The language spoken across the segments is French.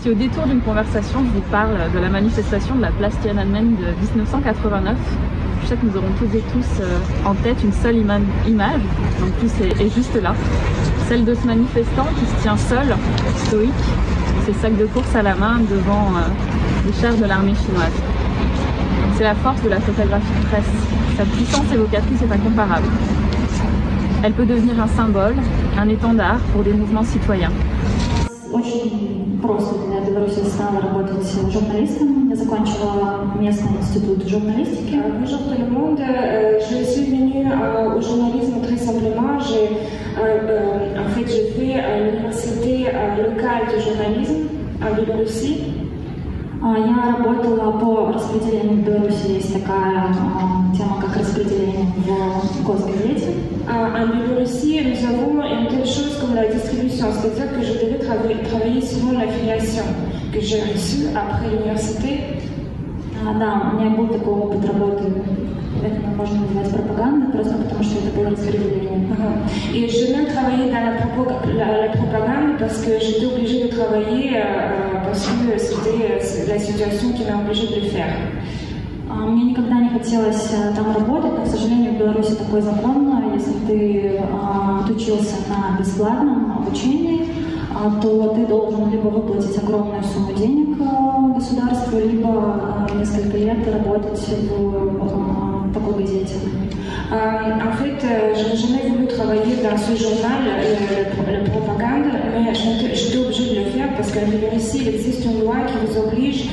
Si au détour d'une conversation, je vous parle de la manifestation de la place Tiananmen de 1989, je sais que nous aurons toutes et tous en tête une seule image, donc tous est juste là, celle de ce manifestant qui se tient seul, stoïque, ses sacs de course à la main devant les chars de l'armée chinoise. C'est la force de la photographie de presse. Sa puissance évocatrice est incomparable. Elle peut devenir un symbole, un étendard pour des mouvements citoyens. Очень просто для Беларуси стало работать журналистом. Я закончила местный институт журналистики. Bonjour tout le monde. Je suis venue au journalisme très simplement. En fait, j'ai fait l'université locale de journalisme en Беларуси. Я работала по распределению в Беларуси. Есть такая тема, как распределение в Госгазете. En Biélorussie, nous avons une telle chose comme la distribution, c'est-à-dire que je devais travailler selon l'affiliation que j'ai reçue après l'université. Да, у меня был такой опыт работы, это можно назвать пропагандой, просто потому что это было распределение. Et j'ai même travaillé dans la propagande parce que j'étais obligée de travailler parce que c'était la situation qui m'a obligée de le faire. Мне никогда не хотелось там работать, но, к сожалению, в Беларуси такой закон, если ты отучился на бесплатном обучении, то ты должен либо выплатить огромную сумму денег государству, либо несколько лет работать в такой газете. En fait, je n'ai jamais voulu travailler dans ce journal, la propagande, mais j'étais obligée de le faire parce qu'en Biélorussie, il existe une loi qui vous oblige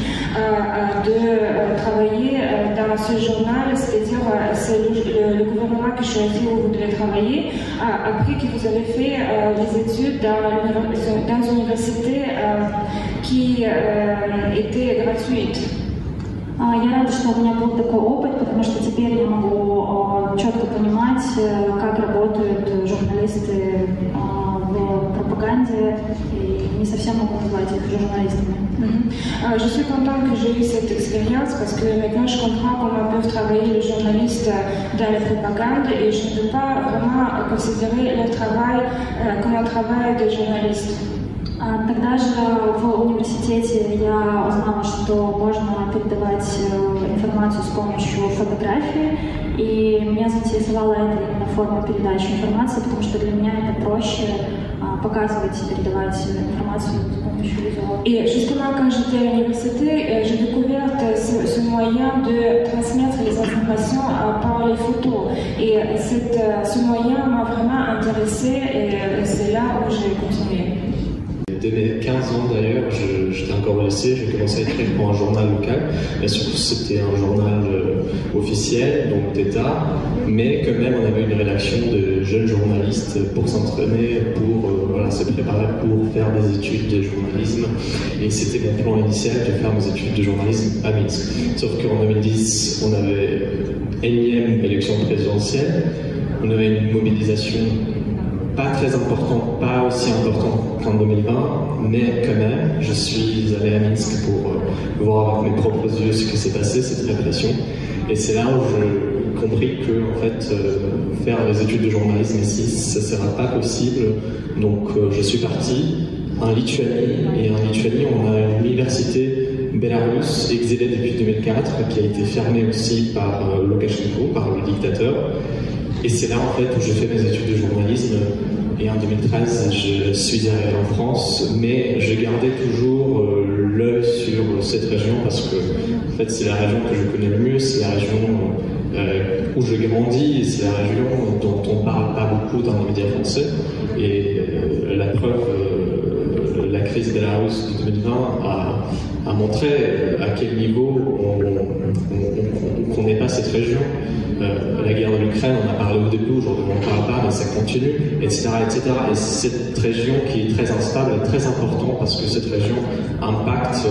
de travailler dans ce journal, c'est-à-dire c'est le gouvernement qui choisit où vous devez travailler, après que vous avez fait des études dans une université qui était gratuite. Я рада, что у меня был такой опыт, потому что теперь я могу четко понимать, как работают журналисты в пропаганде, и не совсем могу назвать их журналистами. Je suis contente que j'ai eu cette expérience parce que maintenant je comprends comment peuvent travailler les journalistes dans la propagande et je ne peux pas vraiment considérer leur travail comme un travail de journaliste. Тогда же в университете я узнала, что можно передавать информацию с помощью фотографии, и меня заинтересовала эта именно форма передачи информации, потому что для меня это проще показывать и передавать информацию с помощью визуала. Et justement, quand j'étais à l'université, j'ai découvert ce moyen de transmettre les informations par les photos. Et ce moyen m'a vraiment intéressée et c'est là où j'ai continué. Dès mes 15 ans d'ailleurs, j'étais encore au lycée, j'ai commencé à écrire pour un journal local. Et surtout c'était un journal officiel, donc d'État, mais quand même on avait une rédaction de jeunes journalistes pour s'entraîner, pour se préparer pour faire des études de journalisme. Et c'était mon plan initial de faire mes études de journalisme à Minsk. Sauf qu'en 2010, on avait énième élection présidentielle, on avait une mobilisation pas très important, pas aussi important qu'en 2020, mais quand même, je suis allé à Minsk pour voir avec mes propres yeux ce qui s'est passé, cette répression. Et c'est là où j'ai compris que, en fait, faire les études de journalisme ici, ça ne sera pas possible. Donc, je suis parti en Lituanie, et en Lituanie, on a une université bélarusse exilée depuis 2004, qui a été fermée aussi par Loukachenko, par le dictateur. Et c'est là en fait où j'ai fait mes études de journalisme et en 2013 je suis arrivé en France, mais j'ai gardé toujours l'œil sur cette région parce que en fait c'est la région que je connais le mieux, c'est la région où j'ai grandi et c'est la région dont on ne parle pas beaucoup dans les médias français. Et la preuve, la crise bélarusse de 2020 a montré à quel niveau on connaît pas cette région. La guerre de l'Ukraine, on a parlé au début, aujourd'hui on n'en parle pas, mais ça continue, etc., etc. Et cette région qui est très instable est très importante parce que cette région impacte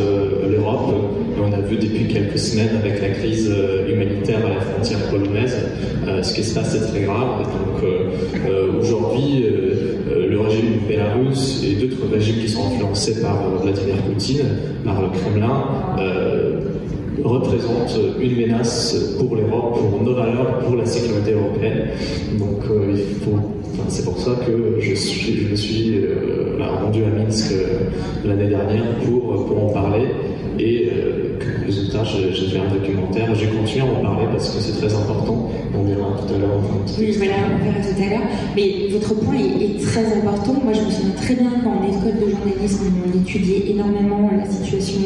l'Europe. Et on a vu depuis quelques semaines avec la crise humanitaire à la frontière polonaise, ce qui se passe est très grave. Et donc aujourd'hui, le régime bélarusse et d'autres régimes qui sont influencés par Vladimir Poutine, par le Kremlin, représente une menace pour l'Europe, pour nos valeurs, pour la sécurité européenne. Donc c'est pour ça que je me suis rendu à Minsk l'année dernière pour en parler. Et résultat, j'ai fait un documentaire. J'ai continué à en parler parce que c'est très important. On verra tout à l'heure. Oui, voilà, on verra tout à l'heure. Mais votre point est très important. Moi, je me souviens très bien qu'en école de journalisme, on étudiait énormément la situation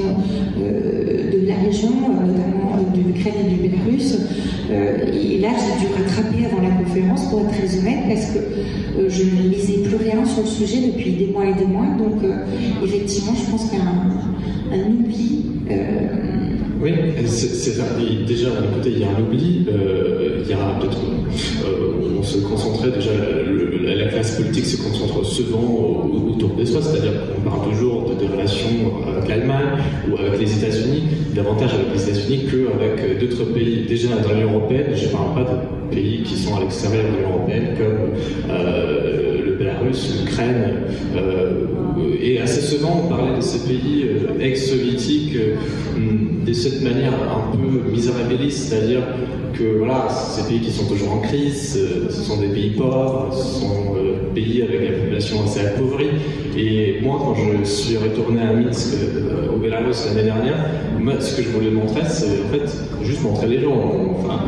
de la région, notamment de l'Ukraine et du Bélarus. Et là, j'ai dû rattraper avant la conférence, pour être très honnête, parce que je ne lisais plus rien sur le sujet depuis des mois et des mois. Donc, effectivement, je pense qu'il y a un oubli. Oui, déjà, d'un côté, il y a un oubli, il y a peut-être. On se concentrait déjà, la classe politique se concentre souvent autour de soi, c'est-à-dire qu'on parle toujours des relations avec l'Allemagne ou avec les États-Unis, davantage avec les États-Unis qu'avec d'autres pays déjà dans l'Union européenne. Je ne parle pas de pays qui sont à l'extérieur de l'Union européenne comme le Bélarus, l'Ukraine. Et assez souvent, on parlait de ces pays ex-soviétiques de cette manière un peu misérabiliste, c'est-à-dire que voilà, ces pays qui sont toujours en crise, ce sont des pays pauvres, ce sont des pays avec la population assez appauvrie. Et moi, quand je suis retourné à Minsk, au Bélarus l'année dernière, moi, ce que je voulais montrer, c'est en fait juste montrer les gens. Enfin,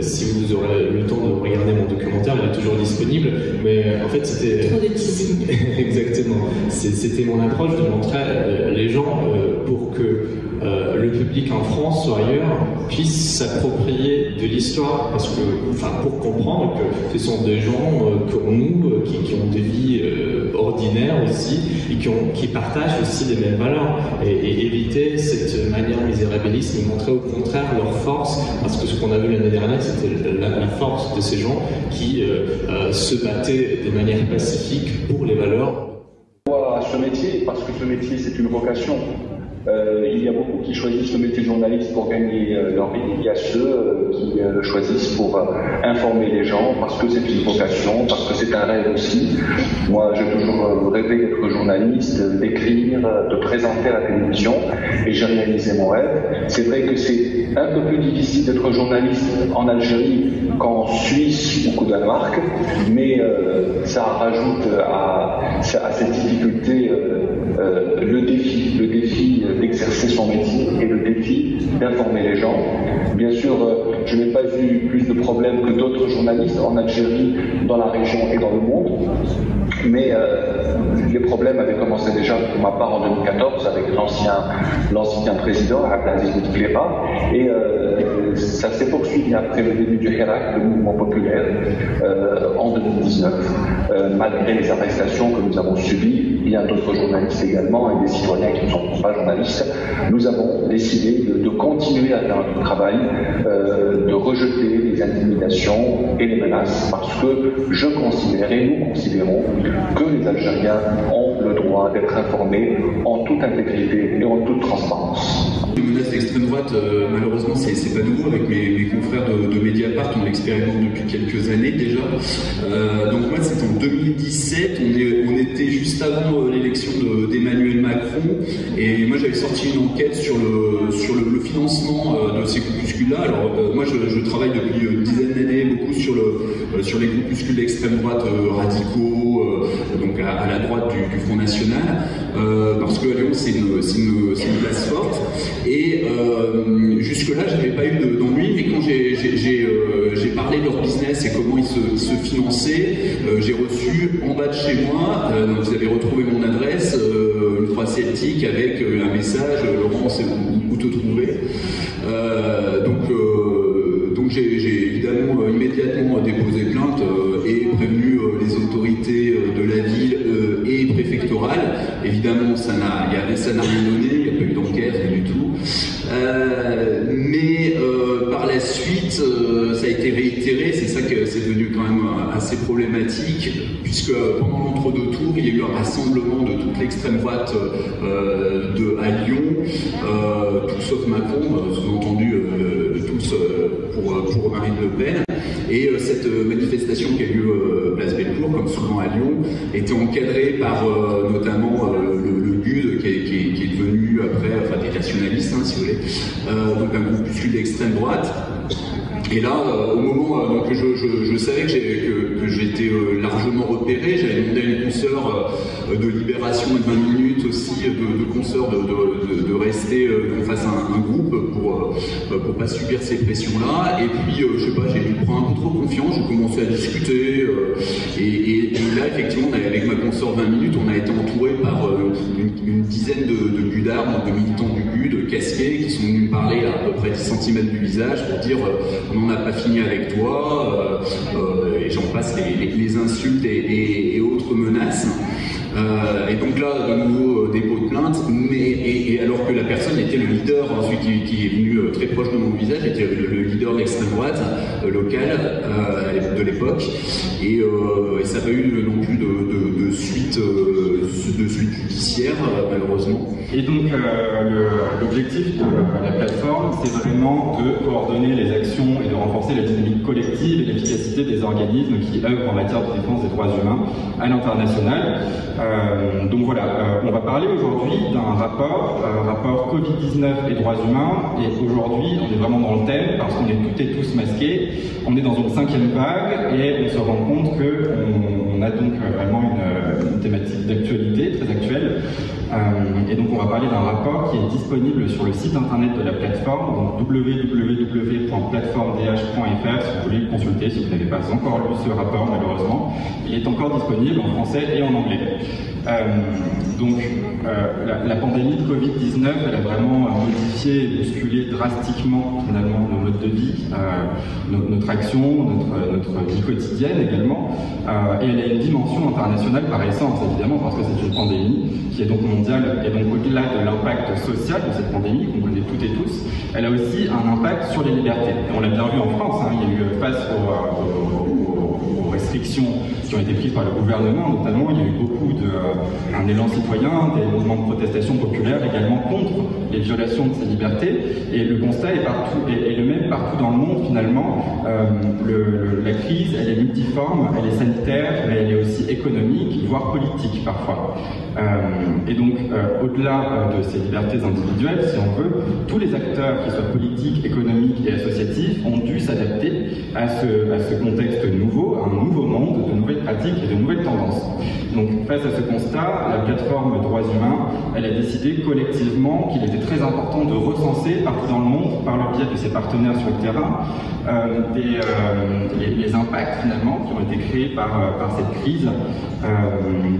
si vous aurez le temps de regarder mon documentaire, il est toujours disponible. Mais en fait, c'était trop de teasing. Exactement. C'était mon approche de montrer les gens pour que le public en France ou ailleurs puisse s'approprier de l'histoire, parce que, pour comprendre que ce sont des gens comme nous qui ont des vies ordinaires aussi et qui partagent aussi les mêmes valeurs, et éviter cette manière misérabiliste et montrer au contraire leur force, parce que ce qu'on a vu l'année dernière, c'était la force de ces gens qui se battaient de manière pacifique pour les valeurs. À ce métier, parce que ce métier c'est une vocation. Il y a beaucoup qui choisissent le métier de journaliste pour gagner leur vie. Il y a ceux qui le choisissent pour informer les gens, parce que c'est une vocation, parce que c'est un rêve aussi. Moi, j'ai toujours rêvé d'être journaliste, d'écrire, de présenter à la télévision, et j'ai réalisé mon rêve. C'est vrai que c'est un peu plus difficile d'être journaliste en Algérie qu'en Suisse ou qu'au Danemark, mais ça rajoute à cette difficulté le défi d'exercer son métier et le défi d'informer les gens. Bien sûr, je n'ai pas eu plus de problèmes que d'autres journalistes en Algérie, dans la région et dans le monde, mais les problèmes avaient commencé déjà pour ma part en 2014 avec l'ancien président Abdelaziz Bouteflika, et ça s'est poursuivi après le début du Hirak, le mouvement populaire, en 2019, malgré les arrestations que nous avons subies. Il y a d'autres journalistes également et des citoyens qui ne sont pas journalistes. Nous avons décidé de continuer à faire notre travail, de rejeter les intimidations et les menaces, parce que je considère et nous considérons que les Algériens ont le droit d'être informés en toute intégrité et en toute transparence. Les menaces d'extrême droite, malheureusement, c'est pas nouveau. Avec mes confrères de Mediapart, on l'expérimente depuis quelques années déjà. Donc moi, c'est en 2017, on était juste avant l'élection d'Emmanuel Macron, et moi j'avais sorti une enquête sur le financement de ces groupuscules-là. Alors moi, je travaille depuis une dizaine d'années beaucoup sur les groupuscules d'extrême droite radicaux, donc à la droite du Front National, parce que Lyon, c'est une place forte. Et jusque-là, j'avais pas eu d'ennui, mais quand j'ai parlé de leur business et comment ils se finançaient, j'ai reçu en bas de chez moi, vous avez retrouvé mon adresse, une croix celtique avec un message, Laurent, c'est où te trouver. Donc j'ai évidemment immédiatement déposé plainte et prévenu les autorités de la ville et préfectorales. Évidemment, ça n'a rien donné, il n'y a pas eu d'enquête, rien du tout. Mais par la suite, ça a été réitéré, c'est ça que c'est devenu quand même assez problématique, puisque pendant l'entre-deux tours, il y a eu un rassemblement de toute l'extrême droite à Lyon, tout sauf Macron, sous-entendu tous pour Marine Le Pen. Et cette manifestation qui a eu place Bellecour, comme souvent à Lyon, était encadrée par notamment le GUD qui est devenu après, enfin des nationalistes, hein, si vous voulez, donc un groupuscule d'extrême droite. Et là, au moment donc je savais que j'étais largement repéré, j'avais demandé à une consoeur de Libération et de 20 minutes aussi, de consoeurs de rester qu'on fasse un groupe pour pas subir ces pressions-là. Et puis, je sais pas, j'ai dû prendre un peu trop confiance, j'ai commencé à discuter. Et là, effectivement, avec ma consoeur de 20 minutes, on a été entouré par une dizaine de gudards, de militants du GUD, casqués, qui sont venus me parler à peu près 10 cm du visage pour dire on n'a pas fini avec toi, et j'en passe les insultes et autres menaces. Et donc là, de nouveau, dépôt de plainte, et alors que la personne était le leader, celui qui est venu très proche de mon visage, était le leader de l'extrême droite locale de l'époque, et ça n'a pas eu non plus de suite judiciaire, malheureusement. Et donc, l'objectif de la plateforme, c'est vraiment de coordonner les actions et de renforcer la dynamique collective et l'efficacité des organismes qui œuvrent en matière de défense des droits humains à l'international. Donc voilà, on va parler aujourd'hui d'un rapport Covid-19 et droits humains, et aujourd'hui on est vraiment dans le thème parce qu'on est toutes et tous masqués, on est dans une 5e vague et on se rend compte qu'on a donc vraiment une thématique d'actualité, très actuelle. Et donc on va parler d'un rapport qui est disponible sur le site internet de la plateforme, donc www.plateformedh.fr si vous voulez le consulter, si vous n'avez pas encore lu ce rapport malheureusement. Il est encore disponible en français et en anglais. La pandémie de Covid-19, elle a vraiment modifié et bousculé drastiquement finalement nos modes de vie, notre action, notre vie quotidienne également, et elle a une dimension internationale par essence évidemment parce que c'est une pandémie qui est donc mondiale, et donc au-delà de l'impact social de cette pandémie qu'on connaît toutes et tous, elle a aussi un impact sur les libertés. Et on l'a bien vu en France, hein, il y a eu face aux restrictions qui ont été prises par le gouvernement, notamment, il y a eu beaucoup un élan citoyen, des mouvements de protestation populaire également contre les violations de ces libertés, et le constat est le même partout dans le monde finalement. La crise, elle est multiforme, elle est sanitaire, mais elle est aussi économique, voire politique parfois. Et donc, au-delà de ces libertés individuelles, si on veut, tous les acteurs, qu'ils soient politiques, économiques et associatifs, ont dû s'adapter à ce contexte nouveau, à un nouveau monde, de nouvelles pratiques et de nouvelles tendances. Donc, face à ce constat, la plateforme Droits Humains, elle a décidé collectivement qu'il était très important de recenser partout dans le monde, par le biais de ses partenaires sur le terrain, les impacts finalement qui ont été créés par cette crise,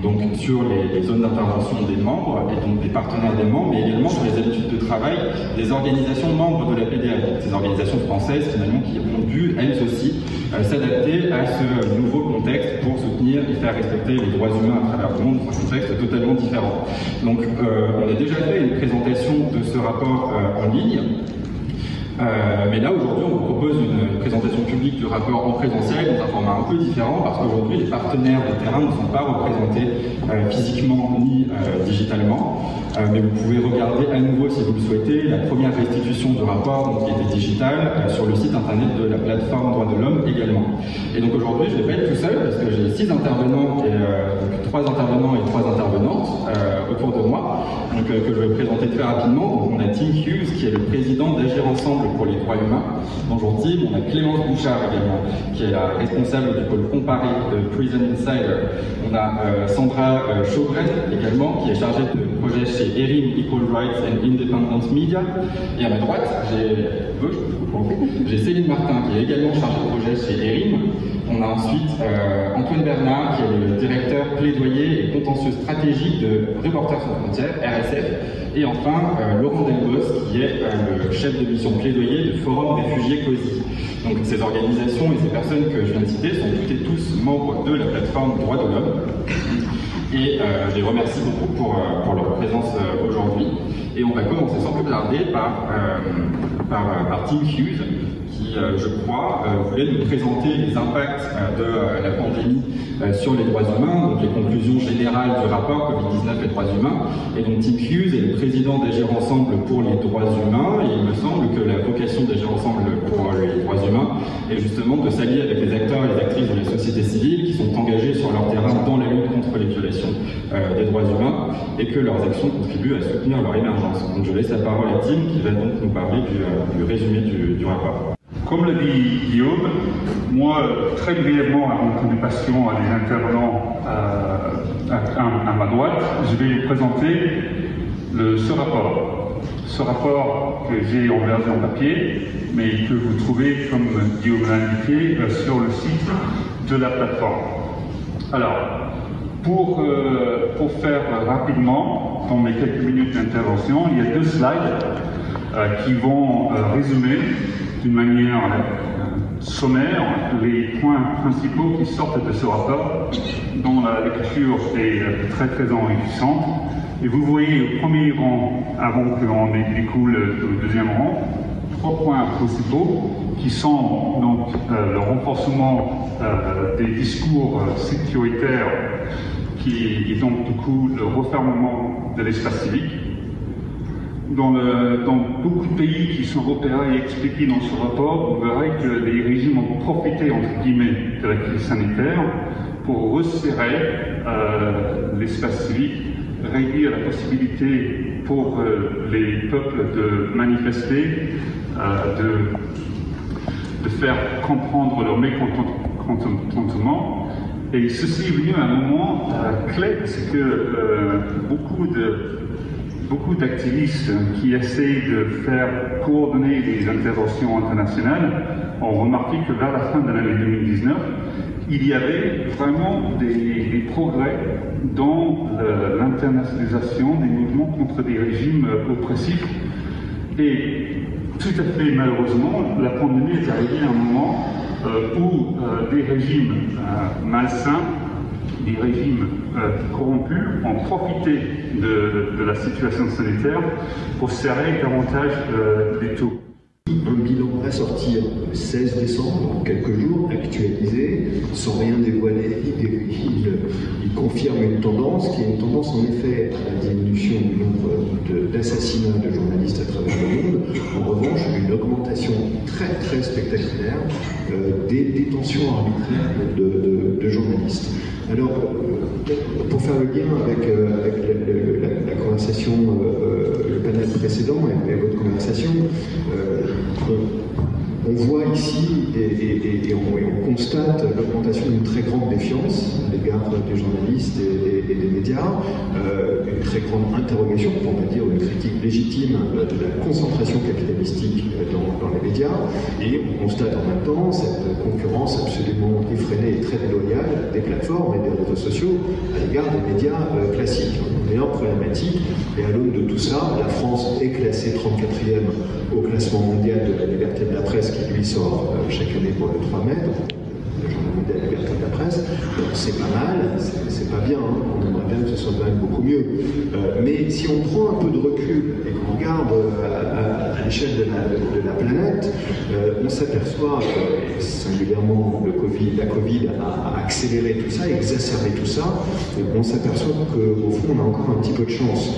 donc sur les zones d'intervention des membres et donc des partenaires des membres, mais également sur les habitudes de travail des organisations membres de la PDA, ces organisations françaises finalement qui ont dû elles aussi s'adapter à ce nouveau contexte pour soutenir et faire respecter les droits humains à travers le monde dans un contexte totalement différent. Donc on a déjà fait une présentation de ce rapport en ligne. Mais là, aujourd'hui, on vous propose une présentation publique du rapport en présentiel dans un format un peu différent parce qu'aujourd'hui, les partenaires de terrain ne sont pas représentés physiquement ni digitalement. Mais vous pouvez regarder à nouveau, si vous le souhaitez, la première restitution du rapport donc, qui était digitale sur le site internet de la plateforme Droits de l'Homme également. Et donc aujourd'hui, je ne vais pas être tout seul parce que j'ai 6 intervenants, et 3 intervenants et 3 intervenantes autour de moi, donc, que je vais présenter très rapidement. Donc, on a Tim Hughes qui est le président d'Agir Ensemble pour les droits humains. Bonjour Tim. On a Clémence Bouchard également, qui est la responsable du pôle comparé de Prison Insider. On a Sandra Chauvret également, qui est chargée de projet chez ERIM, Equal Rights and Independent Media. Et à ma droite, j'ai Céline Martin, qui est également chargée de projet chez ERIM. On a ensuite Antoine Bernard, qui est le directeur plaidoyer et contentieux stratégique de Reporters sans frontières, RSF. Et enfin, Laurent Delbos, qui est le chef de mission plaidoyer de Forum Réfugiés COSI. Donc ces organisations et ces personnes que je viens de citer sont toutes et tous membres de la plateforme Droits de l'Homme. Et je les remercie beaucoup pour leur présence aujourd'hui. Et on va commencer sans plus tarder par Tim Hughes. qui, je crois, voulait nous présenter les impacts de la pandémie sur les droits humains, donc les conclusions générales du rapport Covid-19 et droits humains. Et donc Tim Hughes est le président d'Agir Ensemble pour les droits humains, et il me semble que la vocation d'Agir Ensemble pour les droits humains est justement de s'allier avec les acteurs et les actrices de la société civile qui sont engagés sur leur terrain dans la lutte contre les violations des droits humains, et que leurs actions contribuent à soutenir leur émergence. Donc je laisse la parole à Tim qui va donc nous parler du résumé du rapport. Comme l'a dit Guillaume, moi, très brièvement, avant que nous passions à des intervenants à ma droite, je vais vous présenter ce rapport. Ce rapport que j'ai en version papier, mais que vous trouvez, comme Guillaume l'a indiqué, sur le site de la plateforme. Alors, pour faire rapidement, dans mes quelques minutes d'intervention, il y a 2 slides qui vont résumer d'une manière sommaire les points principaux qui sortent de ce rapport, dont la lecture est très très enrichissante. Et vous voyez au premier rang, avant qu'on découle au deuxième rang, 3 points principaux qui sont donc le renforcement des discours sécuritaires et donc du coup le refermement de l'espace civique. Dans beaucoup de pays qui sont repérés et expliqués dans ce rapport, vous verrez que les régimes ont profité, entre guillemets, de la crise sanitaire pour resserrer l'espace civique, réduire la possibilité pour les peuples de manifester, de faire comprendre leur mécontentement. Et ceci est venu à un moment clé, c'est que beaucoup d'activistes qui essayent de faire coordonner des interventions internationales ont remarqué que vers la fin de l'année 2019, il y avait vraiment des progrès dans l'internationalisation des mouvements contre des régimes oppressifs. Et tout à fait malheureusement, la pandémie est arrivée à un moment où des régimes malsains, des régimes corrompus ont profité de la situation sanitaire pour serrer davantage les taux. Un bilan à sortir le 16 décembre, dans quelques jours, actualisé, sans rien dévoiler. Il confirme une tendance qui est une tendance en effet à la diminution du nombre d'assassinats de journalistes à travers le monde. En revanche, une augmentation très très spectaculaire des détentions arbitraires de journalistes. Alors, pour faire le lien avec la conversation, le panel précédent et votre conversation, on voit ici et on constate l'augmentation d'une très grande défiance à l'égard des journalistes et des médias, une très grande interrogation, pour ne pas dire une critique légitime de la concentration capitalistique dans les médias, et on constate en même temps cette concurrence absolument effrénée et très déloyale des plateformes et des réseaux sociaux à l'égard des médias classiques. On est en problématique, et à l'aune de tout ça, la France est classée 34e au classement mondial de la liberté de la presse qui lui sort chaque année pour le 3 mai, le journal mondial de la liberté de la presse. C'est pas mal, c'est pas bien, hein. On aimerait bien que ce soit quand même beaucoup mieux. Mais si on prend un peu de recul et qu'on regarde à l'échelle de la planète, on s'aperçoit que singulièrement la Covid a accéléré tout ça, exacerbé tout ça. On s'aperçoit qu'au fond on a encore un petit peu de chance.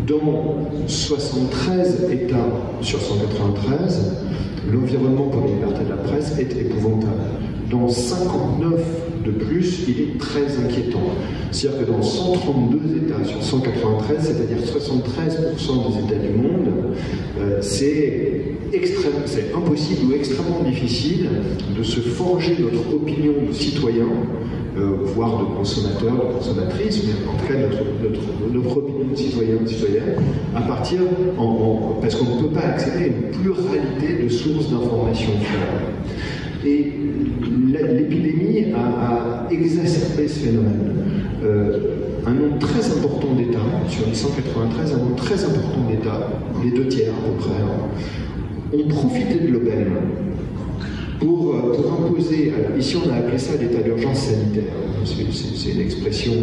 Dans 73 États sur 193, l'environnement pour les libertés de la presse est épouvantable. Dans 59 de plus, il est très inquiétant. C'est-à-dire que dans 132 États sur 193, c'est-à-dire 73% des États du monde, c'est impossible ou extrêmement difficile de se forger notre opinion de citoyen, voire de consommateur, de consommatrice, mais en tout cas notre opinion de citoyen, de citoyenne, à partir, parce qu'on ne peut pas accéder à une pluralité de sources d'informations. Et l'épidémie a exacerbé ce phénomène. Un nombre très important d'États, sur les 193, un nombre très important d'États, les 2 tiers à peu près, ont profité de l'aubaine pour imposer, ici on a appelé ça l'état d'urgence sanitaire, c'est une expression,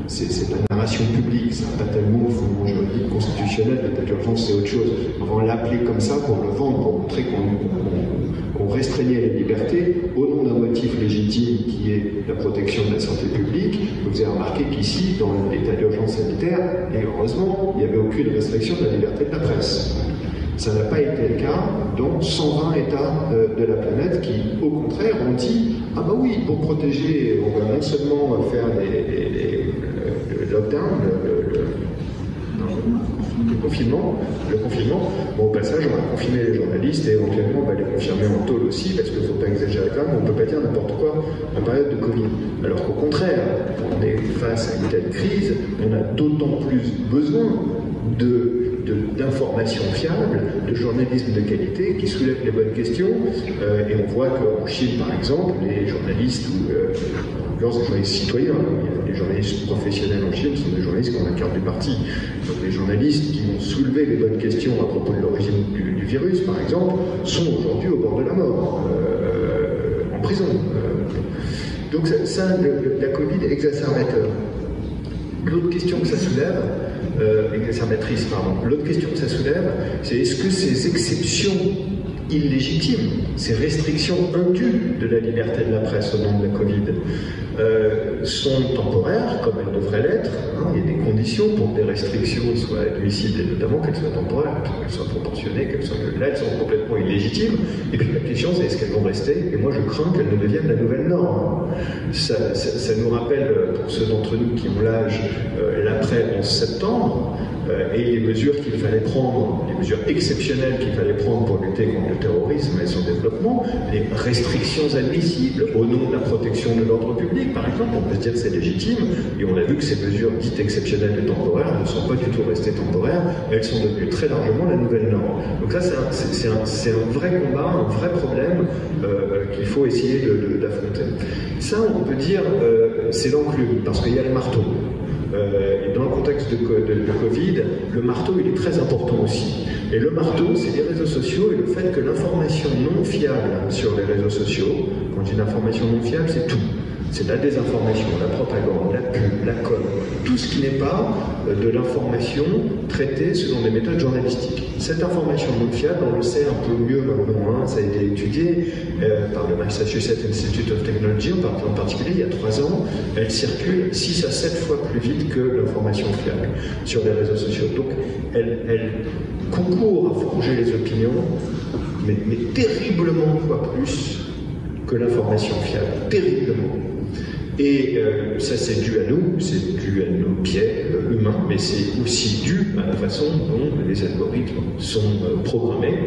c'est la narration publique, ça n'a pas tellement de fondement juridique constitutionnel. constitutionnelle, l'état d'urgence c'est autre chose. On va l'appeler comme ça pour le vendre, pour montrer qu'on restreignait les libertés au nom d'un motif légitime qui est la protection de la santé publique. Vous avez remarqué qu'ici, dans l'état d'urgence sanitaire, et heureusement, il n'y avait aucune restriction de la liberté de la presse. Ça n'a pas été le cas dans 120 États de la planète qui, au contraire, ont dit « Ah bah oui, pour protéger, on va non seulement faire le lockdown, le confinement, bon, au passage, on va confiner les journalistes et éventuellement on va les confirmer en tôle aussi, parce qu'il ne faut pas exagérer quand même, on ne peut pas dire n'importe quoi en période de Covid. Alors qu'au contraire, on est face à une telle crise, on a d'autant plus besoin d'informations fiables, de journalisme de qualité qui soulève les bonnes questions. Et on voit qu'en Chine, par exemple, les journalistes ou les journalistes citoyens, les journalistes professionnels en Chine sont des journalistes qui ont la carte du parti. Donc les journalistes qui ont soulevé les bonnes questions à propos de l'origine du virus, par exemple, sont aujourd'hui au bord de la mort, en prison. Donc ça, la Covid est exacerbateur. L'autre question que ça soulève, exacerbatrice, pardon. L'autre question que ça soulève, c'est est-ce que ces exceptions illégitimes, ces restrictions indues de la liberté de la presse au nom de la Covid, sont temporaires, comme elles devraient l'être. Il y a des conditions pour que des restrictions soient admissibles, et notamment qu'elles soient temporaires, qu'elles soient proportionnées, là elles sont complètement illégitimes. Et puis la question c'est est-ce qu'elles vont rester? Et moi je crains qu'elles ne deviennent la nouvelle norme. Ça nous rappelle, pour ceux d'entre nous qui ont l'âge, l'après 11 septembre, et les mesures qu'il fallait prendre, les mesures exceptionnelles qu'il fallait prendre pour lutter contre le terrorisme et son développement, les restrictions admissibles au nom de la protection de l'ordre public, par exemple, on peut se dire que c'est légitime, et on a vu que ces mesures dites exceptionnelles et temporaires ne sont pas du tout restées temporaires, elles sont devenues très largement la nouvelle norme. Donc ça, c'est un vrai combat, un vrai problème qu'il faut essayer d'affronter. Ça, on peut dire, c'est l'enclume, parce qu'il y a le marteau. Et dans le contexte de Covid, le marteau il est très important aussi. Et le marteau, c'est les réseaux sociaux et le fait que l'information non fiable sur les réseaux sociaux, quand je dis l'information non fiable, c'est tout. C'est la désinformation, la propagande, la pub, la com, tout ce qui n'est pas de l'information traitée selon des méthodes journalistiques. Cette information non fiable, on le sait un peu mieux maintenant, ça a été étudié par le Massachusetts Institute of Technology en particulier il y a 3 ans, elle circule 6 à 7 fois plus vite que l'information fiable sur les réseaux sociaux. Donc elle concourt à forger les opinions, mais terriblement fois plus que l'information fiable, terriblement. Et ça c'est dû à nous, c'est dû à nos biais humains, mais c'est aussi dû à la façon dont les algorithmes sont programmés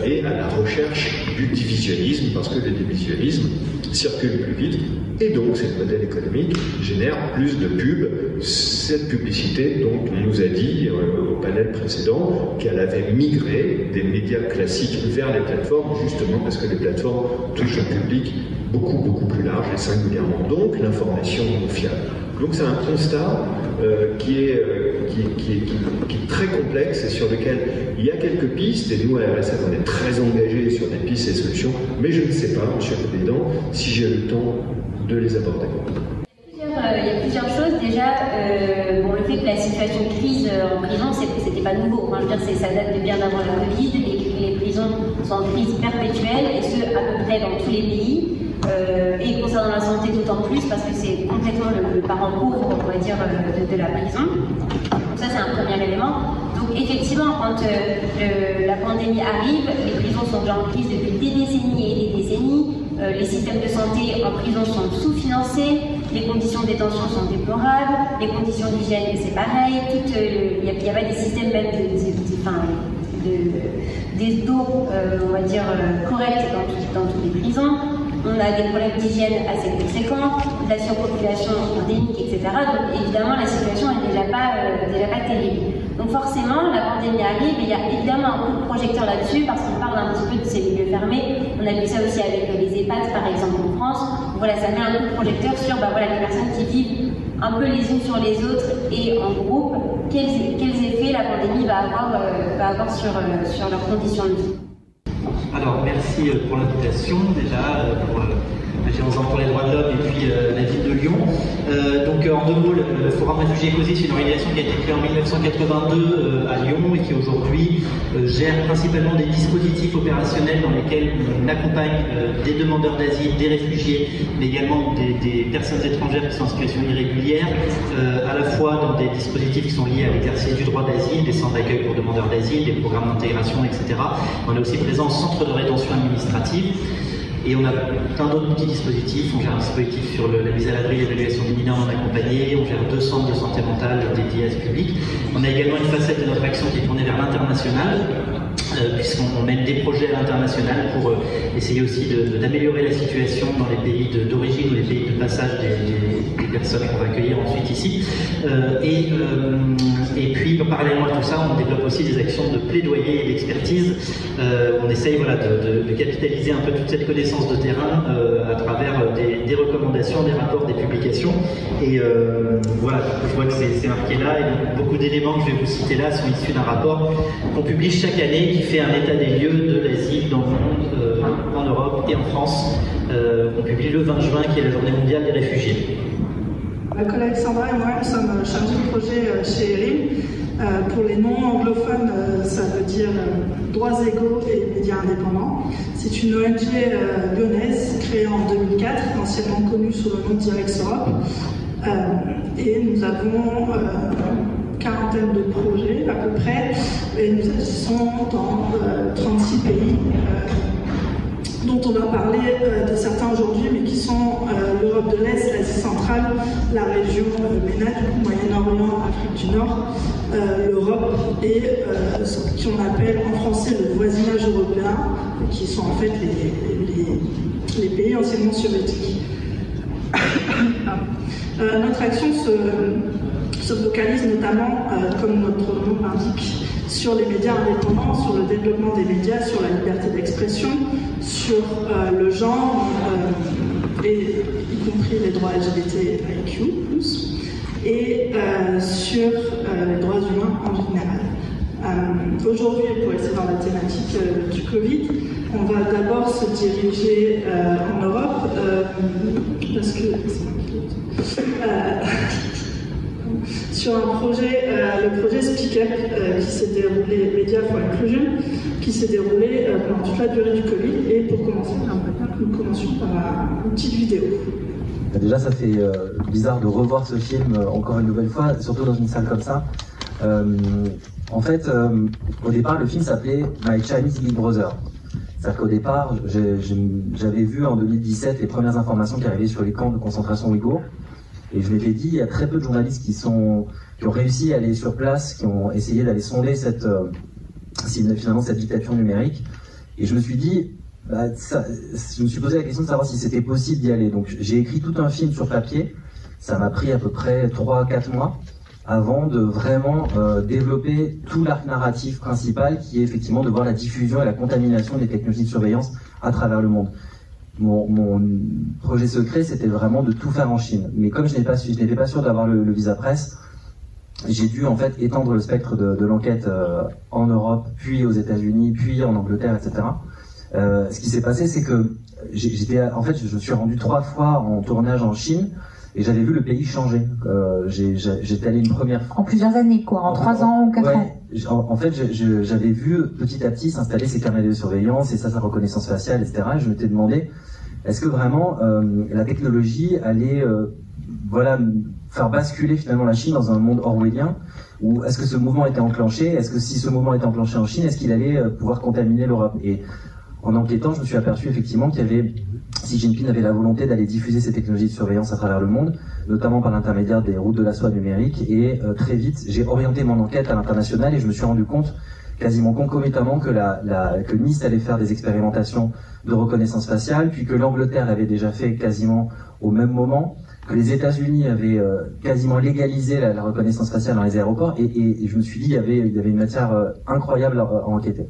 et à la recherche du divisionnisme, parce que le divisionnisme circule plus vite, et donc ce modèle économique génère plus de pubs. Cette publicité dont on nous a dit au panel précédent qu'elle avait migré des médias classiques vers les plateformes, justement parce que les plateformes touchent un public beaucoup plus large et singulièrement donc l'information non fiable. Donc c'est un constat qui est très complexe et sur lequel il y a quelques pistes, et nous à RSF on est très engagés sur des pistes et solutions, mais je ne sais pas, Monsieur le Président, si j'ai le temps de les aborder. Il y a plusieurs choses. Déjà, le fait que la situation de crise en prison, c'était pas nouveau. Enfin, je veux dire, ça date de bien avant la Covid, et les prisons sont en crise perpétuelle, et ce, à peu près dans tous les pays. Et concernant la santé d'autant plus, parce que c'est complètement le parent pauvre, on va dire, de la prison. Donc ça, c'est un premier élément. Donc effectivement, quand la pandémie arrive, les prisons sont déjà en crise depuis des décennies et des décennies. Les systèmes de santé en prison sont sous-financés, les conditions de détention sont déplorables, les conditions d'hygiène c'est pareil, il n'y a pas des systèmes même d'eau, on va dire, corrects dans toutes les prisons. On a des problèmes d'hygiène assez conséquents, de la surpopulation endémique, etc. Donc évidemment la situation n'est déjà pas terrible. Donc forcément la pandémie arrive et il y a évidemment un coup de projecteur là-dessus parce qu'on parle un petit peu de ces milieux fermés. On a vu ça aussi avec les EHPAD par exemple en France. Voilà, ça met un coup de projecteur sur les personnes qui vivent un peu les unes sur les autres et en groupe. Quels effets la pandémie va avoir sur leurs conditions de vie. Alors, merci pour l'invitation, déjà, pour Agissons pour les droits de l'homme et puis la ville de Lyon. Donc en 2 mots, le Forum Réfugiés Causis, c'est une organisation qui a été créée en 1982 à Lyon et qui aujourd'hui gère principalement des dispositifs opérationnels dans lesquels on accompagne des demandeurs d'asile, des réfugiés, mais également des personnes étrangères qui sont en situation irrégulière, à la fois dans des dispositifs qui sont liés à l'exercice du droit d'asile, des centres d'accueil pour demandeurs d'asile, des programmes d'intégration, etc. On est aussi présent au centre de rétention administrative. Et on a plein d'autres petits dispositifs. On gère un dispositif sur la mise à l'abri, l'évaluation des mineurs non accompagnés. On gère 2 centres de santé mentale dédiés à ce public. On a également une facette de notre action qui est tournée vers l'international, puisqu'on mène des projets à l'international pour essayer aussi d'améliorer la situation dans les pays d'origine ou les pays de passage des personnes qu'on va accueillir ensuite ici. Et puis, parallèlement à tout ça, on développe aussi des actions de plaidoyer et d'expertise. On essaye de capitaliser un peu toute cette connaissance de terrain à travers des recommandations, des rapports, des publications. Et voilà, je vois que c'est marqué là. Et donc, beaucoup d'éléments que je vais vous citer là sont issus d'un rapport qu'on publie chaque année qui fait un état des lieux de l'asile dans le monde, en Europe et en France. On publie le 20 juin, qui est la journée mondiale des réfugiés. Ma collègue Sandra et moi, nous sommes chargés de projet chez ERIM. Pour les non-anglophones, ça veut dire droits égaux et médias indépendants. C'est une ONG lyonnaise créée en 2004, anciennement connue sous le nom d'Irex Europe. Et nous avons une quarantaine de projets à peu près, et nous agissons dans 36 pays. Dont on va parler de certains aujourd'hui, mais qui sont l'Europe de l'Est, l'Asie centrale, la région MENA, du coup Moyen-Orient, Afrique du Nord, l'Europe et ce qu'on appelle en français le voisinage européen, qui sont en fait les pays anciennement soviétiques. Notre action se focalise notamment, comme notre nom l'indique, sur les médias indépendants, sur le développement des médias, sur la liberté d'expression, sur le genre, et y compris les droits LGBTIQ+, et sur les droits humains en général. Aujourd'hui, pour rester dans la thématique du Covid, on va d'abord se diriger en Europe, parce que sur un projet, le projet Speak Up, qui s'est déroulé, Media for Inclusion, qui s'est déroulé pendant toute la durée du Covid. Et pour commencer, nous commencions par une petite vidéo. Déjà, ça fait bizarre de revoir ce film encore une nouvelle fois, surtout dans une salle comme ça. En fait, au départ, le film s'appelait My Chinese Big Brother. C'est-à-dire qu'au départ, j'avais vu en 2017 les premières informations qui arrivaient sur les camps de concentration ouïghours. Et je m'étais dit, il y a très peu de journalistes qui ont réussi à aller sur place, qui ont essayé d'aller sonder finalement cette dictature numérique. Et je me suis dit, je me suis posé la question de savoir si c'était possible d'y aller. Donc j'ai écrit tout un film sur papier. Ça m'a pris à peu près 3-4 mois avant de vraiment développer tout l'arc narratif principal, qui est effectivement de voir la diffusion et la contamination des technologies de surveillance à travers le monde. Mon projet secret, c'était vraiment de tout faire en Chine. Mais comme je n'étais pas sûr d'avoir le visa presse, j'ai dû en fait étendre le spectre de l'enquête en Europe, puis aux États-Unis, puis en Angleterre, etc. Ce qui s'est passé, c'est que je suis rendu 3 fois en tournage en Chine et j'avais vu le pays changer. J'étais allé une première fois. En plusieurs années, quoi, en 3 ans ou 4 ans. En fait, j'avais vu petit à petit s'installer ces caméras de surveillance et sa reconnaissance faciale, etc. Et je m'étais demandé, est-ce que vraiment la technologie allait faire basculer finalement la Chine dans un monde orwellien, ou est-ce que ce mouvement était enclenché? Est-ce que si ce mouvement était enclenché en Chine, est-ce qu'il allait pouvoir contaminer l'Europe? Et en enquêtant, je me suis aperçu effectivement qu'il y avait, Xi Jinping avait la volonté d'aller diffuser ces technologies de surveillance à travers le monde, notamment par l'intermédiaire des routes de la soie numériques, et très vite, j'ai orienté mon enquête à l'international et je me suis rendu compte quasiment concomitamment que Nice allait faire des expérimentations de reconnaissance faciale, puis que l'Angleterre l'avait déjà fait quasiment au même moment, que les États-Unis avaient quasiment légalisé la reconnaissance faciale dans les aéroports, et je me suis dit il y avait une matière incroyable à enquêter.